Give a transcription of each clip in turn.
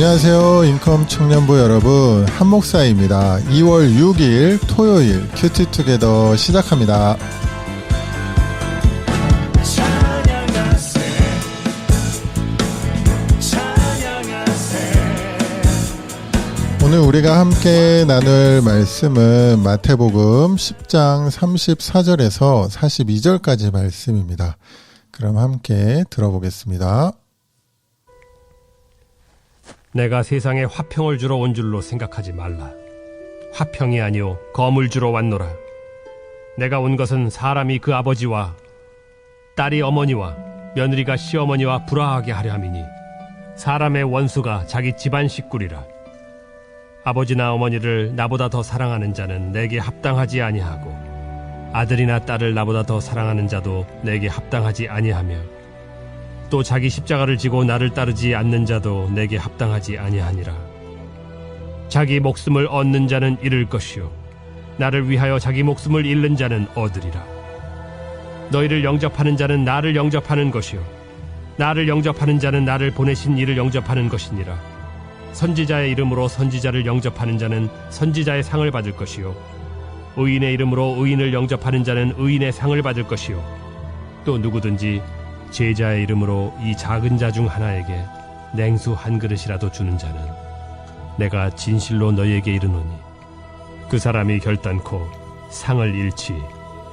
안녕하세요. 인컴 청년부 여러분, 한목사입니다. 2월 6일 토요일 큐티투게더 시작합니다. 오늘 우리가 함께 나눌 말씀은 마태복음 10장 34절에서 42절까지 말씀입니다. 그럼 함께 들어보겠습니다. 내가 세상에 화평을 주러 온 줄로 생각하지 말라. 화평이 아니요 검을 주러 왔노라. 내가 온 것은 사람이 그 아버지와 딸이 어머니와 며느리가 시어머니와 불화하게 하려 함이니 사람의 원수가 자기 집안 식구리라. 아버지나 어머니를 나보다 더 사랑하는 자는 내게 합당하지 아니하고 아들이나 딸을 나보다 더 사랑하는 자도 내게 합당하지 아니하며 또 자기 십자가를 지고 나를 따르지 않는 자도 내게 합당하지 아니하니라. 자기 목숨을 얻는 자는 잃을 것이요 나를 위하여 자기 목숨을 잃는 자는 얻으리라. 너희를 영접하는 자는 나를 영접하는 것이요 나를 영접하는 자는 나를 보내신 이를 영접하는 것이니라. 선지자의 이름으로 선지자를 영접하는 자는 선지자의 상을 받을 것이요 의인의 이름으로 의인을 영접하는 자는 의인의 상을 받을 것이요 또 누구든지 제자의 이름으로 이 작은 자 중 하나에게 냉수 한 그릇이라도 주는 자는 내가 진실로 너희에게 이르노니 그 사람이 결단코 상을 잃지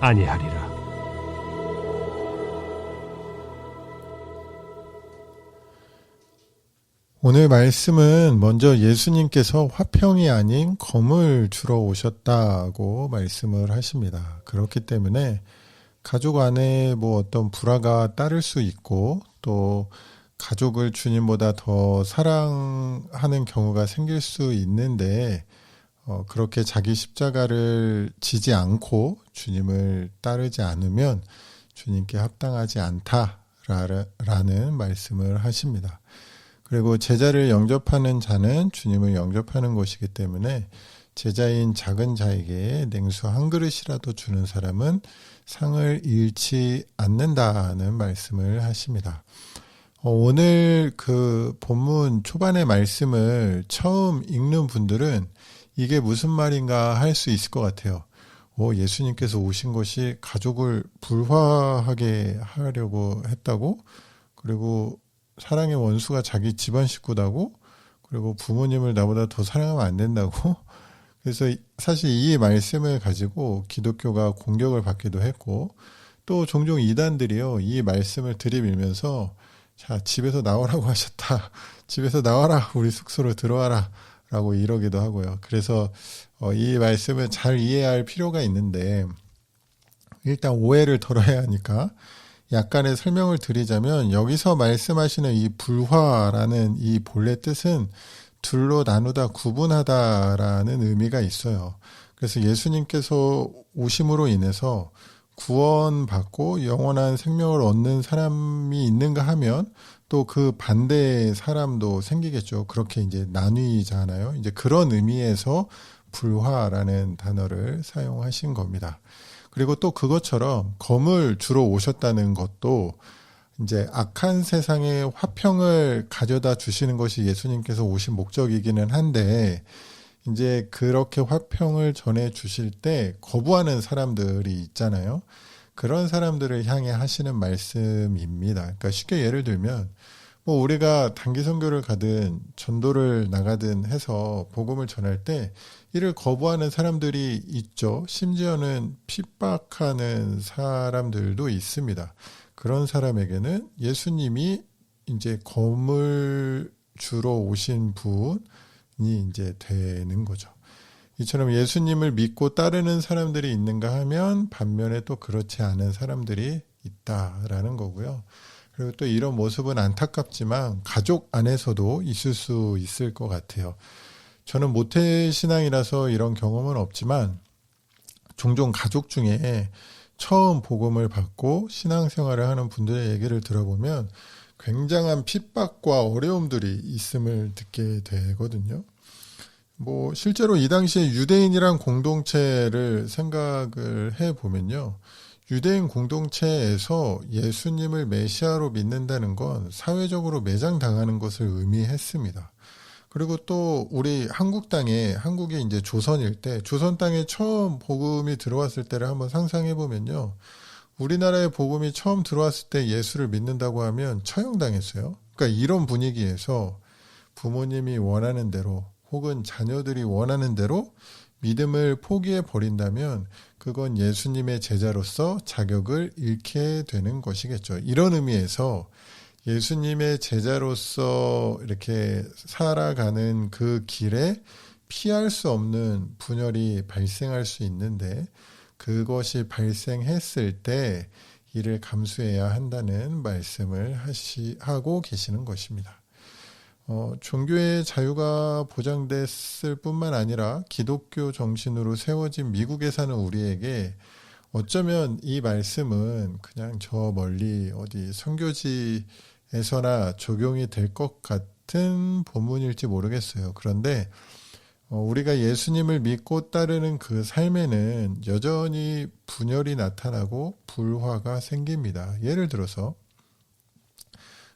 아니하리라. 오늘 말씀은 먼저 예수님께서 화평이 아닌 검을 주러 오셨다고 말씀을 하십니다. 그렇기 때문에 가족 안에 어떤 불화가 따를 수 있고 또 가족을 주님보다 더 사랑하는 경우가 생길 수 있는데 그렇게 자기 십자가를 지지 않고 주님을 따르지 않으면 주님께 합당하지 않다라는 말씀을 하십니다. 그리고 제자를 영접하는 자는 주님을 영접하는 것이기 때문에 제자인 작은 자에게 냉수 한 그릇이라도 주는 사람은 상을 잃지 않는다는 말씀을 하십니다. 오늘 그 본문 초반의 말씀을 처음 읽는 분들은 이게 무슨 말인가 할 수 있을 것 같아요. 예수님께서 오신 것이 가족을 불화하게 하려고 했다고? 그리고 사랑의 원수가 자기 집안 식구다고? 그리고 부모님을 나보다 더 사랑하면 안 된다고? 그래서 사실 이 말씀을 가지고 기독교가 공격을 받기도 했고 또 종종 이단들이요 이 말씀을 들이밀면서 자 집에서 나오라고 하셨다. 집에서 나와라. 우리 숙소로 들어와라. 라고 이러기도 하고요. 그래서 이 말씀을 잘 이해할 필요가 있는데 일단 오해를 덜어야 하니까 약간의 설명을 드리자면 여기서 말씀하시는 이 불화라는 이 본래 뜻은 둘로 나누다 구분하다라는 의미가 있어요. 그래서 예수님께서 오심으로 인해서 구원받고 영원한 생명을 얻는 사람이 있는가 하면 또 그 반대의 사람도 생기겠죠. 그렇게 이제 나뉘잖아요. 이제 그런 의미에서 불화라는 단어를 사용하신 겁니다. 그리고 또 그것처럼 검을 주러 오셨다는 것도 이제 악한 세상에 화평을 가져다 주시는 것이 예수님께서 오신 목적이기는 한데 이제 그렇게 화평을 전해 주실 때 거부하는 사람들이 있잖아요. 그런 사람들을 향해 하시는 말씀입니다. 그러니까 쉽게 예를 들면 우리가 단기 선교를 가든 전도를 나가든 해서 복음을 전할 때 이를 거부하는 사람들이 있죠. 심지어는 핍박하는 사람들도 있습니다. 그런 사람에게는 예수님이 이제 검을 주러 오신 분이 이제 되는 거죠. 이처럼 예수님을 믿고 따르는 사람들이 있는가 하면 반면에 또 그렇지 않은 사람들이 있다라는 거고요. 그리고 또 이런 모습은 안타깝지만 가족 안에서도 있을 수 있을 것 같아요. 저는 모태신앙이라서 이런 경험은 없지만 종종 가족 중에 처음 복음을 받고 신앙생활을 하는 분들의 얘기를 들어보면 굉장한 핍박과 어려움들이 있음을 듣게 되거든요. 실제로 이 당시에 유대인이란 공동체를 생각을 해보면요. 유대인 공동체에서 예수님을 메시아로 믿는다는 건 사회적으로 매장당하는 것을 의미했습니다. 그리고 또 우리 한국이 이제 조선일 때, 조선 땅에 처음 복음이 들어왔을 때를 한번 상상해 보면요. 우리나라에 복음이 처음 들어왔을 때 예수를 믿는다고 하면 처형당했어요. 그러니까 이런 분위기에서 부모님이 원하는 대로 혹은 자녀들이 원하는 대로 믿음을 포기해 버린다면 그건 예수님의 제자로서 자격을 잃게 되는 것이겠죠. 이런 의미에서 예수님의 제자로서 이렇게 살아가는 그 길에 피할 수 없는 분열이 발생할 수 있는데 그것이 발생했을 때 이를 감수해야 한다는 말씀을 하고 계시는 것입니다. 종교의 자유가 보장됐을 뿐만 아니라 기독교 정신으로 세워진 미국에 사는 우리에게 어쩌면 이 말씀은 그냥 저 멀리 어디 선교지에서나 적용이 될 것 같은 본문일지 모르겠어요. 그런데 우리가 예수님을 믿고 따르는 그 삶에는 여전히 분열이 나타나고 불화가 생깁니다. 예를 들어서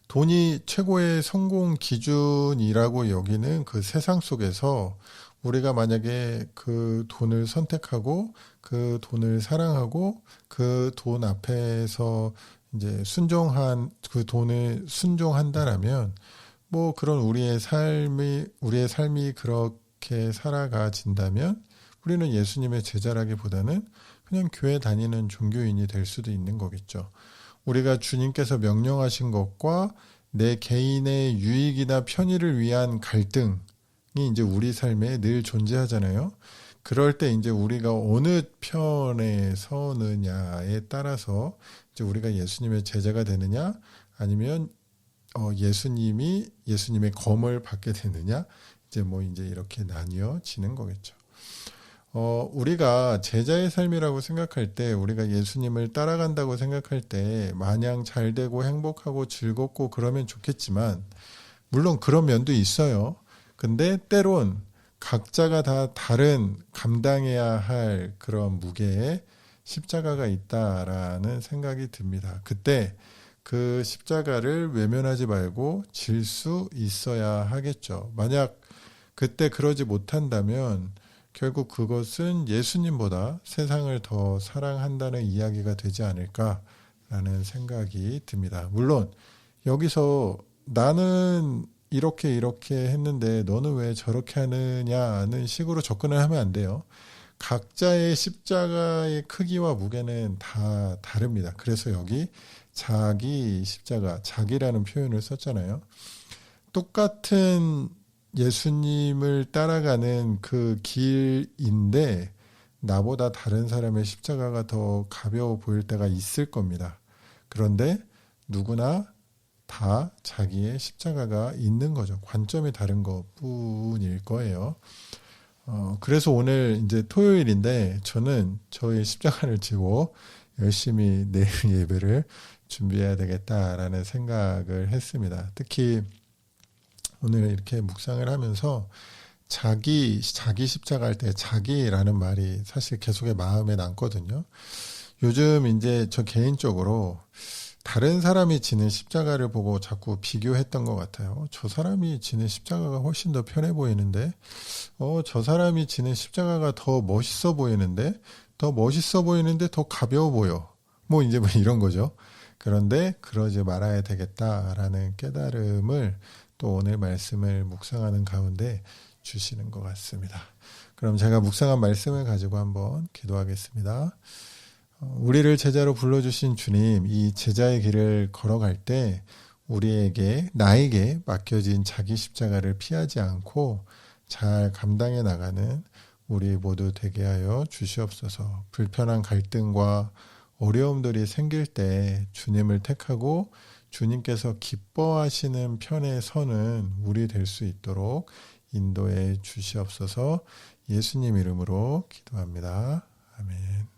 돈이 최고의 성공 기준이라고 여기는 그 세상 속에서 우리가 만약에 그 돈을 선택하고 그 돈을 사랑하고 그 돈 앞에서 이제 그 돈을 순종한다라면 뭐 그런 우리의 삶이 그렇게 살아가진다면 우리는 예수님의 제자라기보다는 그냥 교회 다니는 종교인이 될 수도 있는 거겠죠. 우리가 주님께서 명령하신 것과 내 개인의 유익이나 편의를 위한 갈등이 이제 우리 삶에 늘 존재하잖아요. 그럴 때 이제 우리가 어느 편에 서느냐에 따라서 이제 우리가 예수님의 제자가 되느냐 아니면 예수님의 검을 받게 되느냐 이제 이렇게 나뉘어지는 거겠죠. 우리가 제자의 삶이라고 생각할 때, 우리가 예수님을 따라간다고 생각할 때, 마냥 잘 되고 행복하고 즐겁고 그러면 좋겠지만, 물론 그런 면도 있어요. 근데 때론 각자가 다 다른 감당해야 할 그런 무게의 십자가가 있다라는 생각이 듭니다. 그때 그 십자가를 외면하지 말고 질 수 있어야 하겠죠. 만약 그때 그러지 못한다면 결국 그것은 예수님보다 세상을 더 사랑한다는 이야기가 되지 않을까라는 생각이 듭니다. 물론 여기서 나는 이렇게 했는데 너는 왜 저렇게 하느냐는 식으로 접근을 하면 안 돼요. 각자의 십자가의 크기와 무게는 다 다릅니다. 그래서 여기 자기 십자가, 자기라는 표현을 썼잖아요. 똑같은 예수님을 따라가는 그 길인데 나보다 다른 사람의 십자가가 더 가벼워 보일 때가 있을 겁니다. 그런데 누구나 다 자기의 십자가가 있는 거죠. 관점이 다른 것뿐일 거예요. 그래서 오늘 이제 토요일인데 저는 저의 십자가를 지고 열심히 내일 예배를 준비해야 되겠다라는 생각을 했습니다. 특히 오늘 이렇게 묵상을 하면서 자기 십자가 할 때 자기라는 말이 사실 계속의 마음에 남거든요. 요즘 이제 저 개인적으로 다른 사람이 지는 십자가를 보고 자꾸 비교했던 것 같아요. 저 사람이 지는 십자가가 훨씬 더 편해 보이는데, 저 사람이 지는 십자가가 더 멋있어 보이는데 더 가벼워 보여. 뭐 이런 거죠. 그런데 그러지 말아야 되겠다라는 깨달음을 또 오늘 말씀을 묵상하는 가운데 주시는 것 같습니다. 그럼 제가 묵상한 말씀을 가지고 한번 기도하겠습니다. 우리를 제자로 불러주신 주님, 이 제자의 길을 걸어갈 때 나에게 맡겨진 자기 십자가를 피하지 않고 잘 감당해 나가는 우리 모두 되게 하여 주시옵소서. 불편한 갈등과 어려움들이 생길 때 주님을 택하고 주님께서 기뻐하시는 편에 서는 우리 될 수 있도록 인도해 주시옵소서. 예수님 이름으로 기도합니다. 아멘.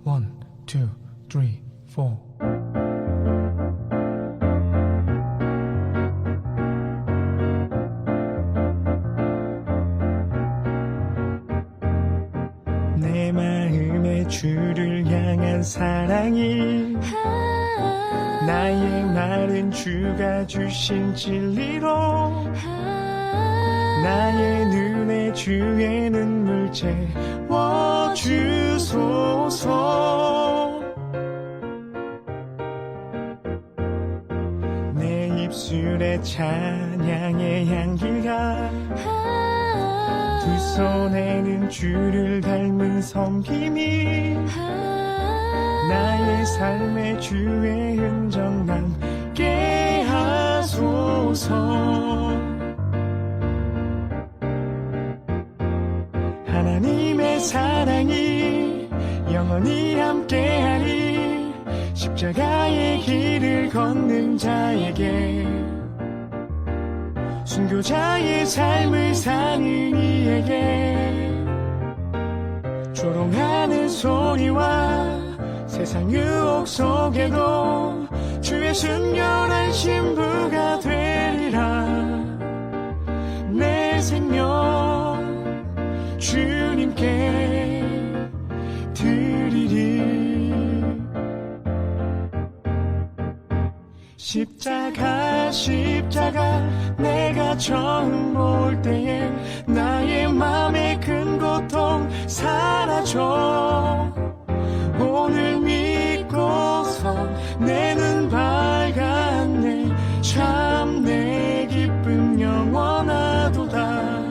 One. 무한한 사랑이 나의 마른 주가 주신 진리로 나의 눈에 주의 눈물 채워주소서. 내 입술에 찬양의 향기가 두 손에는 주를 닮은 섬김이 나의 삶에 주의 흔적 남게 하소서. 하나님의 사랑이 영원히 함께하리. 십자가의 길을 걷는 자에게 순교자의 삶을 사는 이에게 조롱하는 소리와 세상 유혹 속에도 주의 순결한 신부가 되리라. 내 생명 주님께 드리리. 십자가 내가 처음 볼 때에 나의 맘의 큰 고통 사라져. 오늘 믿고서 내 눈 밝았네. 참 내 기쁨 영원하도다.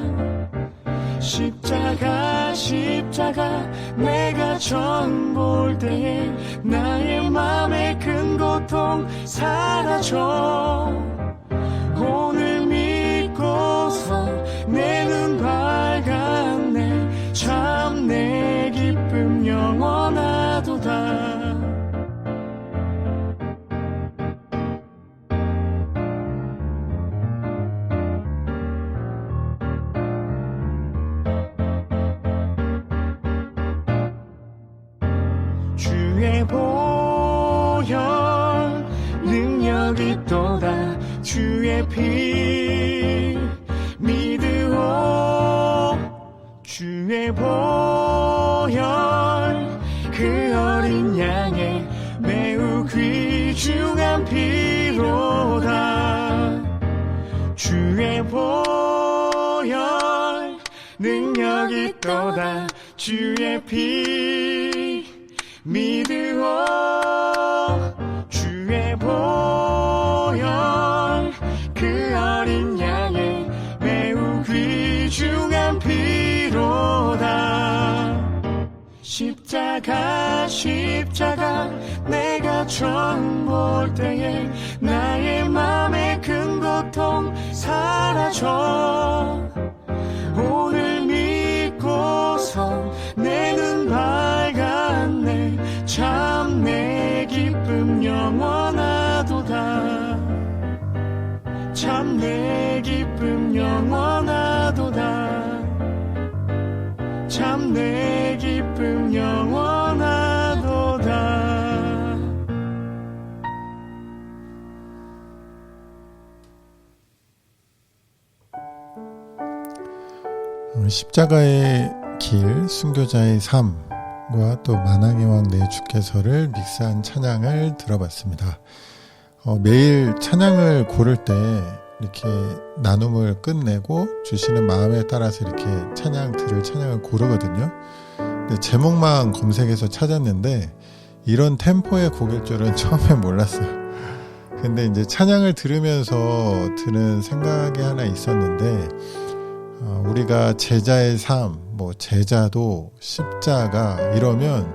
십자가 내가 처음 볼 때에 나의 맘의 큰 고통 사라져. 오늘 믿고서 내 눈 밝았네. 참 내 기쁨 영원하도다. 주의 보혈 능력이 또다. 주의 피 믿으오. 주의 보혈 그 어린 양의 매우 귀중한 피로다. 주의 보혈 능력이 또다. 주의 피 믿으오. 주의 보혈 그 어린 양의 매우 귀중한 피로다. 십자가 내가 처음 볼 때에 나의 맘의 큰 고통 사라져. 오늘 믿고서 내 눈 밝았네. 참 내 기쁨 영원하도다. 참 내 기쁨 영원하도다. 참 내 기쁨 영원하도다. 십자가의 길, 순교자의 삶과 또 만왕의 왕 내 주께서를 믹스한 찬양을 들어봤습니다. 매일 찬양을 고를 때 이렇게 나눔을 끝내고 주시는 마음에 따라서 이렇게 들을 찬양을 고르거든요. 근데 제목만 검색해서 찾았는데 이런 템포의 곡일 줄은 처음에 몰랐어요. 근데 이제 찬양을 들으면서 드는 생각이 하나 있었는데, 우리가 제자의 삶, 제자도 십자가 이러면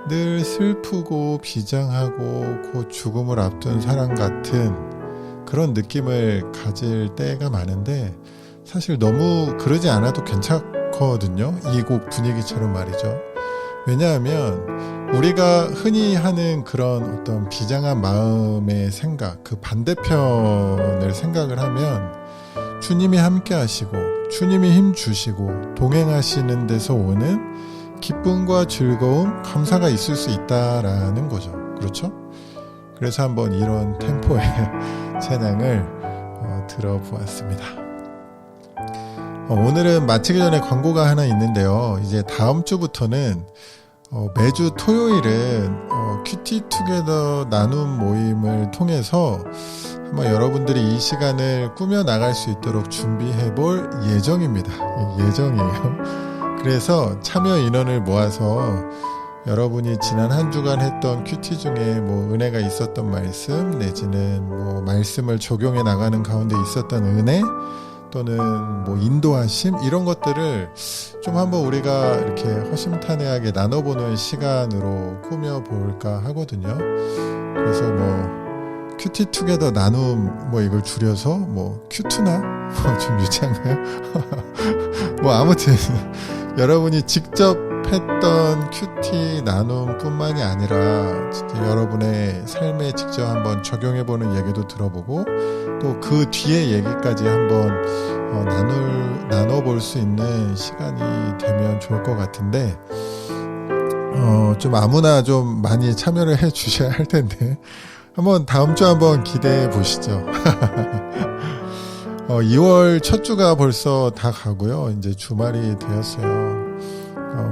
늘 슬프고 비장하고 곧 죽음을 앞둔 사람 같은 그런 느낌을 가질 때가 많은데, 사실 너무 그러지 않아도 괜찮거든요. 이 곡 분위기처럼 말이죠. 왜냐하면 우리가 흔히 하는 그런 어떤 비장한 마음의 생각, 그 반대편을 생각을 하면 주님이 함께 하시고 주님이 힘 주시고 동행하시는 데서 오는 기쁨과 즐거움, 감사가 있을 수 있다라는 거죠. 그렇죠? 그래서 한번 이런 템포의 찬양을 들어보았습니다. 오늘은 마치기 전에 광고가 하나 있는데요. 이제 다음 주부터는 매주 토요일은 큐티 투게더 나눔 모임을 통해서 한번 여러분들이 이 시간을 꾸며 나갈 수 있도록 준비해 볼 예정입니다. 예정이에요. 그래서 참여 인원을 모아서 여러분이 지난 한 주간 했던 큐티 중에 뭐 은혜가 있었던 말씀 내지는 뭐 말씀을 적용해 나가는 가운데 있었던 은혜 또는 뭐 인도하심 이런 것들을 좀 한번 우리가 이렇게 허심탄회하게 나눠보는 시간으로 꾸며볼까 하거든요. 그래서 뭐 큐티 투게더 나눔 뭐 이걸 줄여서 뭐 큐투나 뭐 좀 유치한가요? 뭐 아무튼 여러분이 직접 했던 큐티 나눔뿐만이 아니라 진짜 여러분의 삶에 직접 한번 적용해보는 얘기도 들어보고 또 그 뒤에 얘기까지 한번 나눠볼 수 있는 시간이 되면 좋을 것 같은데 좀 아무나 좀 많이 참여를 해 주셔야 할 텐데 한번 다음 주 한번 기대해 보시죠. 2월 첫 주가 벌써 다 가고요. 이제 주말이 되었어요.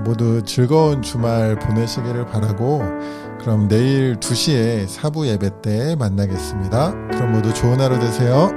모두 즐거운 주말 보내시기를 바라고 그럼 내일 2시에 사부 예배 때 만나겠습니다. 그럼 모두 좋은 하루 되세요.